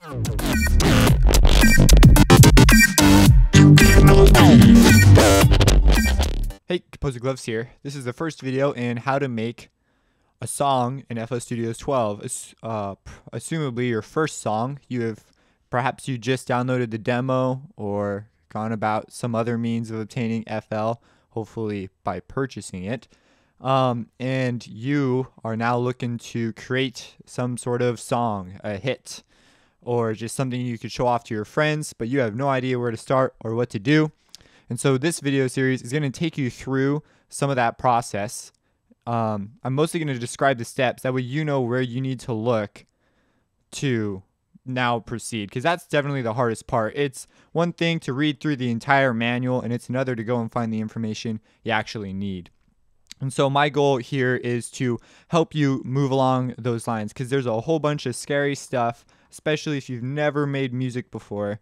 Hey, Composer Gloves here. This is the first video in how to make a song in FL Studio 12. Assumably your first song. Perhaps you just downloaded the demo or gone about some other means of obtaining FL, hopefully by purchasing it. And you are now looking to create some sort of song, a hit, or just something you could show off to your friends, but you have no idea where to start or what to do. And so this video series is going to take you through some of that process. I'm mostly going to describe the steps. That way you know where you need to look to now proceed, because that's definitely the hardest part. It's one thing to read through the entire manual, and it's another to go and find the information you actually need. And so my goal here is to help you move along those lines, because there's a whole bunch of scary stuff, especially if you've never made music before,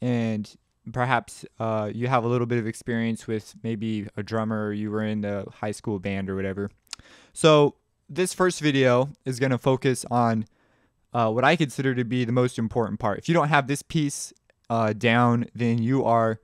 and perhaps you have a little bit of experience with maybe a drummer, or you were in the high school band or whatever. So this first video is going to focus on what I consider to be the most important part. If you don't have this piece down, then you're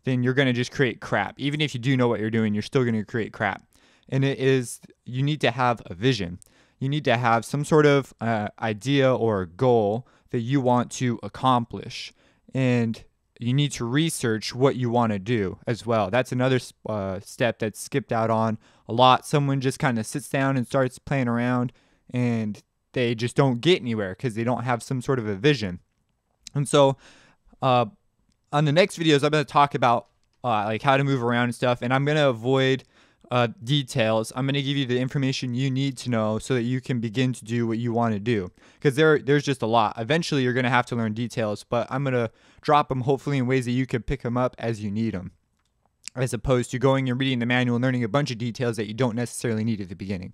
going to just create crap. Even if you do know what you're doing, you're still going to create crap. And you need to have a vision. You need to have some sort of idea or goal that you want to accomplish. And you need to research what you want to do as well. That's another step that's skipped out on a lot. Someone just kind of sits down and starts playing around, and they just don't get anywhere because they don't have some sort of a vision. And so on the next videos, I'm going to talk about like how to move around and stuff, and I'm going to avoid details. I'm going to give you the information you need to know so that you can begin to do what you want to do, because there's just a lot. Eventually you're going to have to learn details, but I'm going to drop them hopefully in ways that you can pick them up as you need them, as opposed to going and reading the manual and learning a bunch of details that you don't necessarily need at the beginning.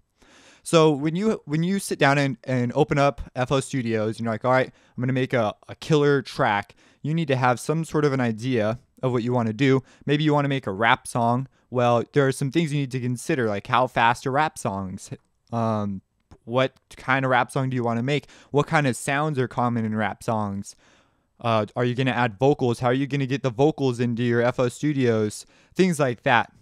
So when you sit down and open up FL Studios and you're like, all right, I'm going to make a killer track, you need to have some sort of an idea of what you want to do. Maybe you want to make a rap song. Well, there are some things you need to consider, like how fast are rap songs? What kind of rap song do you want to make? What kind of sounds are common in rap songs? Are you going to add vocals? How are you going to get the vocals into your FL Studios? Things like that.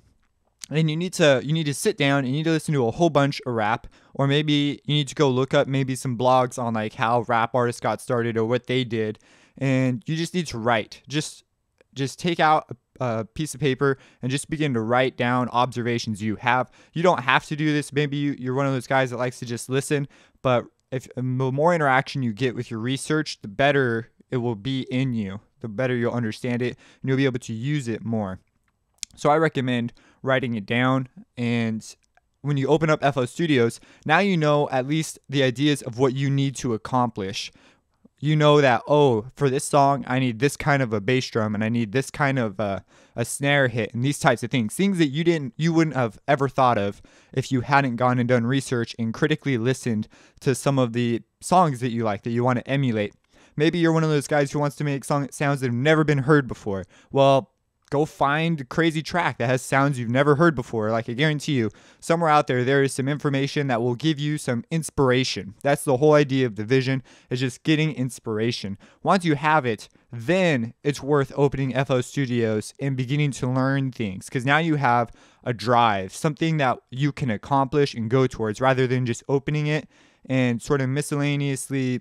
And you need to sit down and you need to listen to a whole bunch of rap, or maybe you need to go look up maybe some blogs on like how rap artists got started or what they did, and you just need to write. Just take out a piece of paper and just begin to write down observations you have. You don't have to do this. Maybe you're one of those guys that likes to just listen, but if the more interaction you get with your research, the better it will be in you, the better you'll understand it, and you'll be able to use it more. So I recommend writing it down, and when you open up FL Studios, now you know at least the ideas of what you need to accomplish. You know that, oh, for this song, I need this kind of a bass drum, and I need this kind of a snare hit, and these types of things that you wouldn't have ever thought of if you hadn't gone and done research and critically listened to some of the songs that you like, that you want to emulate. Maybe you're one of those guys who wants to make sounds that have never been heard before. Well, go find a crazy track that has sounds you've never heard before. Like, I guarantee you, somewhere out there is some information that will give you some inspiration. That's the whole idea of the vision, is just getting inspiration. Once you have it, then it's worth opening FL Studios and beginning to learn things, because now you have a drive, something that you can accomplish and go towards, rather than just opening it and sort of miscellaneously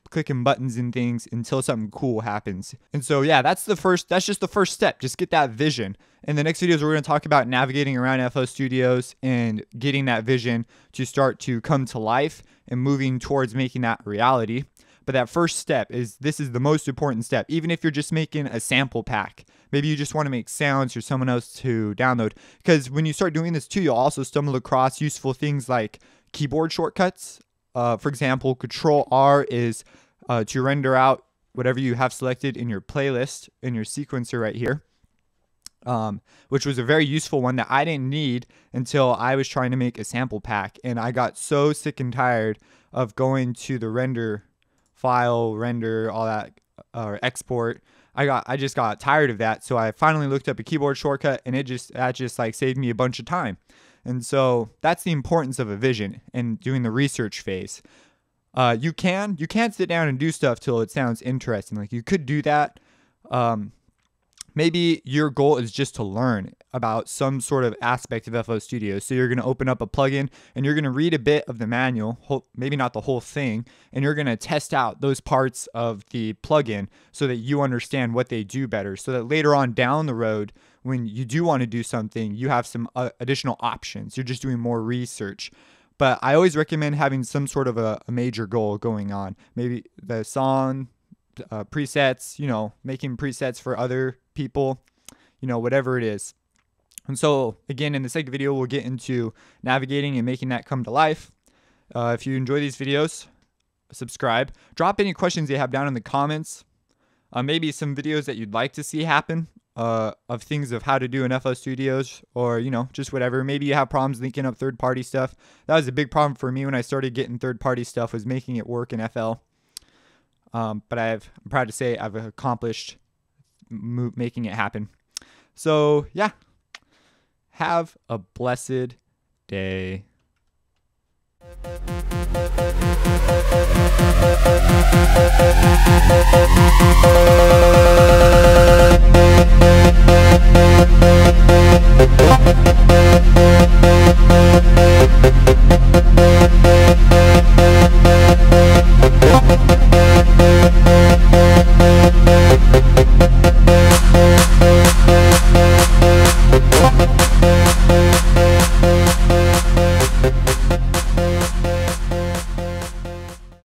clicking buttons and things until something cool happens. And so yeah, that's just the first step. Just get that vision. In the next videos, we're going to talk about navigating around FL Studios and getting that vision to start to come to life and moving towards making that reality. But that first step this is the most important step. Even if you're just making a sample pack, maybe you just want to make sounds for someone else to download, because when you start doing this too, you'll also stumble across useful things like keyboard shortcuts. For example, Control R is to render out whatever you have selected in your playlist, in your sequencer right here, which was a very useful one that I didn't need until I was trying to make a sample pack. And I got so sick and tired of going to the render file, render, all that, or export. I just got tired of that. So I finally looked up a keyboard shortcut, and that just like saved me a bunch of time. And so that's the importance of a vision and doing the research phase. You can't sit down and do stuff till it sounds interesting. Like, you could do that. Maybe your goal is just to learn about some sort of aspect of FL Studio. So you're going to open up a plugin and you're going to read a bit of the manual, maybe not the whole thing, and you're going to test out those parts of the plugin so that you understand what they do better, so that later on down the road, when you do want to do something, you have some additional options. You're just doing more research. But I always recommend having some sort of a major goal going on. Maybe the song, presets, making presets for other people, whatever it is. And so again, in the second video, we'll get into navigating and making that come to life. If you enjoy these videos, subscribe. Drop any questions you have down in the comments. Maybe some videos that you'd like to see happen, of things of how to do in FL Studios, or just whatever. Maybe you have problems linking up third-party stuff. That was a big problem for me when I started getting third-party stuff, was making it work in FL. But I'm proud to say I've accomplished making it happen. So yeah, have a blessed day.